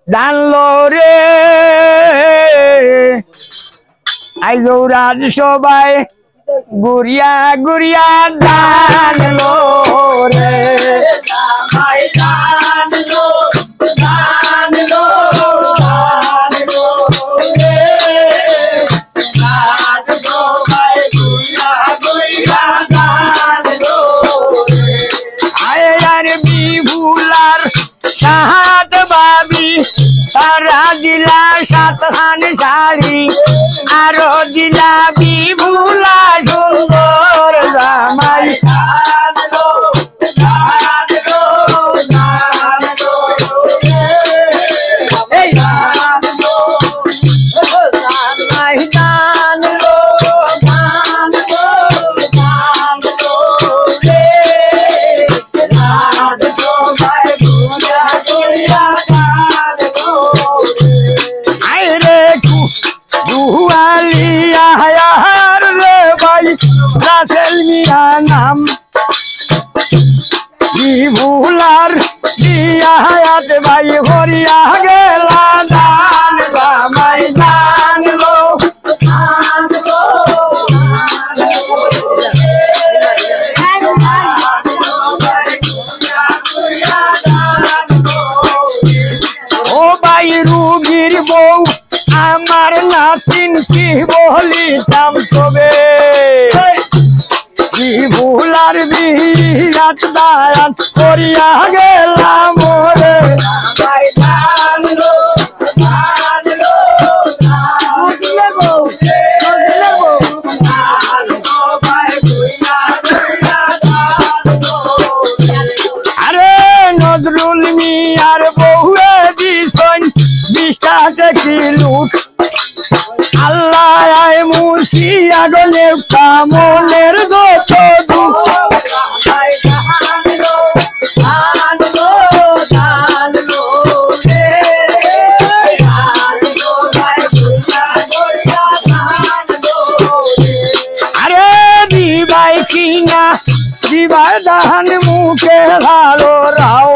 জানলো রে আইজৌরাজ সবাই গুড়িয়া গুড়িয়া জানলো রে জানলো জানলো জানলো রে রাজ সবাই গুড়িয়া গুড়িয়া জানলো রে আয় আর বিভুলার সাত বাবি তারা দিলা সাতখান শাড়ি আরো দিলা বিভুলা সুন্দর জামাই জানলো জানলো জানলো এই জানলো জামাই জানলো জানলো জানলো রে রাজ সবাই গুড়িয়া গুড়িয়া জানলো আয় রে দুয়ালিয়া হায়ার রে ভাই রাসেল মিয়া নাম বিভুলার দিয়া হায়াত ভাই হরিয়া গেলা দান জামাই জানলো জানলো ও ভাই রুগীর বউ আমার নাতিন কি বলিতাম তবে বিভুলার বিরাট দায়াত করিয়া গেলাম রে জানলো জানলো জানলো আরে নজরুল মিয়ার বউয়ে দিছন বিশ্বাসে কি লুট আল্লাহ আয় মুর্শিয়া গলে কামনের যত দুঃখ জানলো জানলো জানলো রে জানলো জানলো আরে দিবাই কিনা দিবাই দাহান মুখে ভালো রাও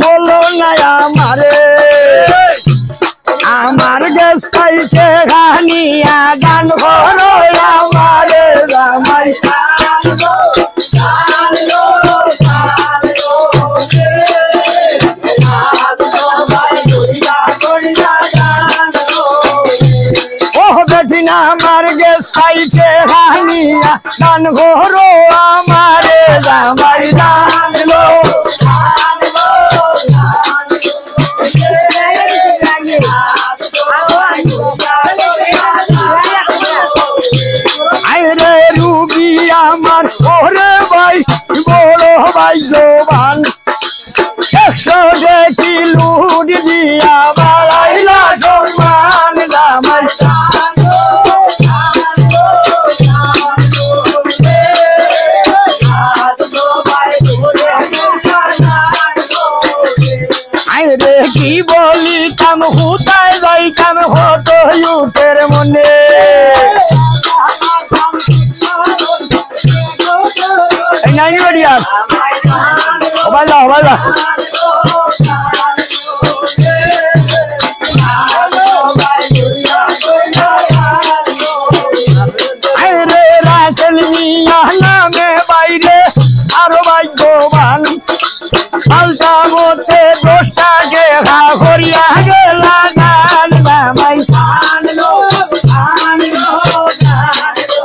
বলো না আমারে আমার গেছ খাইছে খানিয়া গান করো আমারে জামাই জানলো জানলো জানলো ও বেঠিনা আমার গেছ খাইছে খানিয়া গান করো আমারে জামাই জানলো আরে রুবি আমার ওরে ভাই বড় ভাই জবান একশো দেখি লুট দিয়া বাড়াইলা সম্মান জামাই জানলো জানলো জানলো আরে কি বলি কাম হুতায় যাই কাম হত ইউটের মনে নাই বড়িয়া বালা বালা আরে রাসেল মিয়া নামে বাইরে আরো ভাগ্যবান পাল্টা মতে 10 টাকা করিয়া গেলা গান জামাই জানলো জানলো জানলো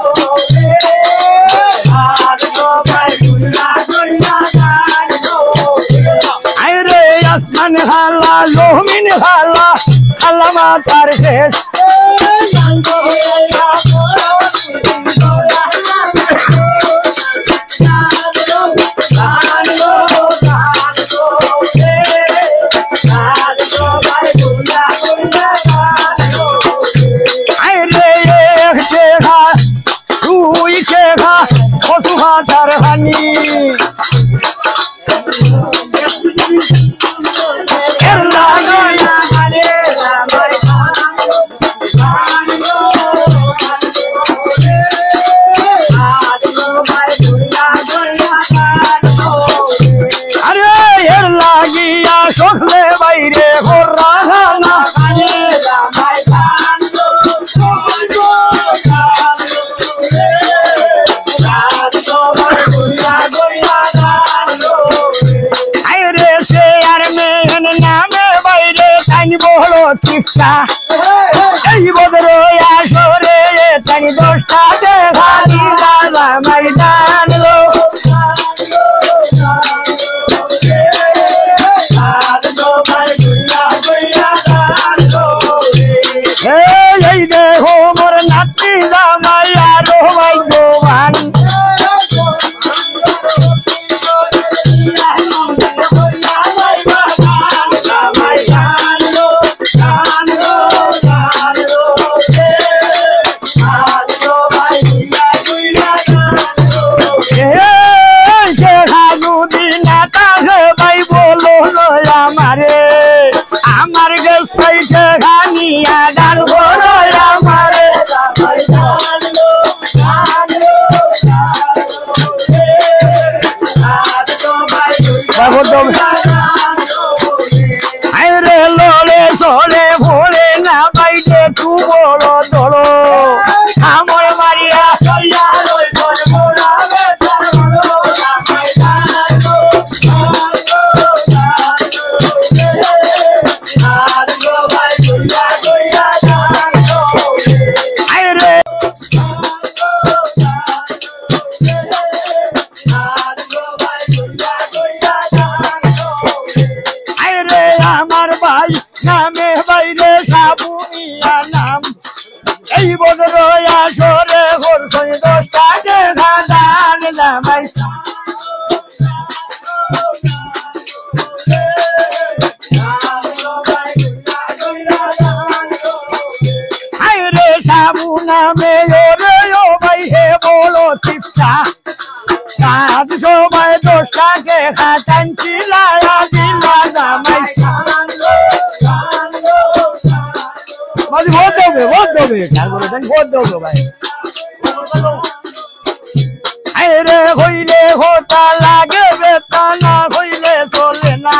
আরে আসমান হালা জমিন হালা আল্লাহ মাতার শেষ কচু হাতার হানি এর লাগিয়া আরে এর লাগিয়া শুনলে বাইরে হররা না আরে সে আর মেন নামে বাইরে তাই বলো চিৎসা এই বদর আসরে তাই 10টা দেখা দিলা ময়দান লো এই দেখো মোর নাতি জামাই আরো ভাগ্যবান আমারে আমার গেছ পাইছে ঘানিয়া ডাল বড় আমারে আরে লোলে সোলে ভোলে না পাইছে তু বড় দড়ো আমার মারিয়া চলিয়া রই আমার ভাই নামে বাইরে সাবুনিয়া নাম এই বদর আসরে হরসই 10টা দেখা দান জামাই আরে সাবু নামে ওরে ও ভাই হে বলো চিৎসা কাজ সবাই 10টা দেখা টানছিলা দিলা জামাই মাঝে ভোট দেবে ভোট দেবে ভাই আরে হইলে হোতা লাগে বেতা না হইলে চলে না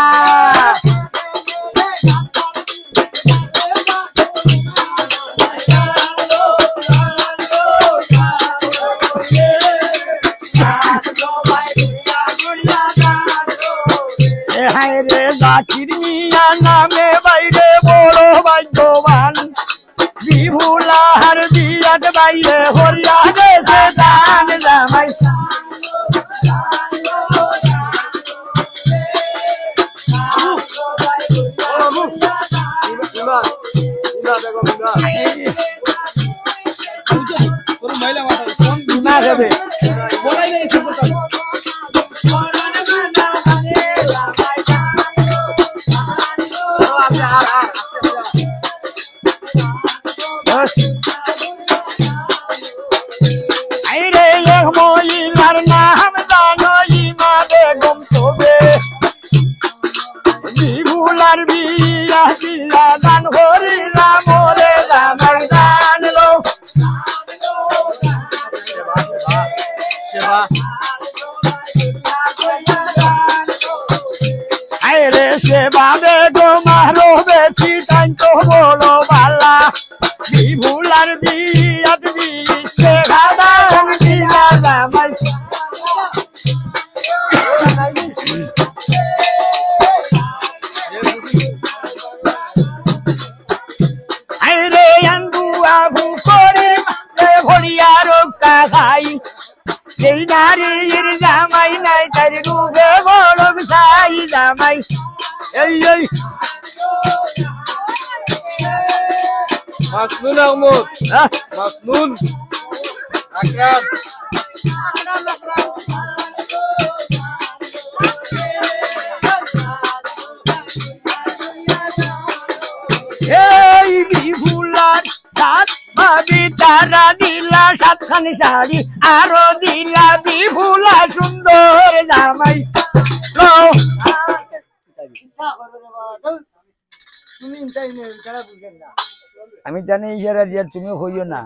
রে জাকির মিয়া নামে বাইরে বড় ভাগ্যবান বিভুলার বিরাট বাইরে হরিয়া গেছে দান জামাই মহিলার নাম জানো ইমা বেগম তবে বিভুলার বিয়া দিলা দান হরিলা মোরে জামাই দান লো আরে সেবা বেগম আরো বেশি টাইম তো বলো বালা বিভুলার বিয়া দিছে দান দিলা জামাই আরে আন্দু আবু করির ভরিয়া রোগটা খাই সেই নারীর জামাই নাই তার রূপে বড় সাই জামাই এই এই মাসনুন আহমদ মাসনুন আকরাম এই বিভুলার সাত ভাবি তারা দিলা 7খানি শাড়ি আরো দিলা বিপুলা সুন্দর জামাই লও। আমি জানি ইশারা দিয়ে তুমি হইও না।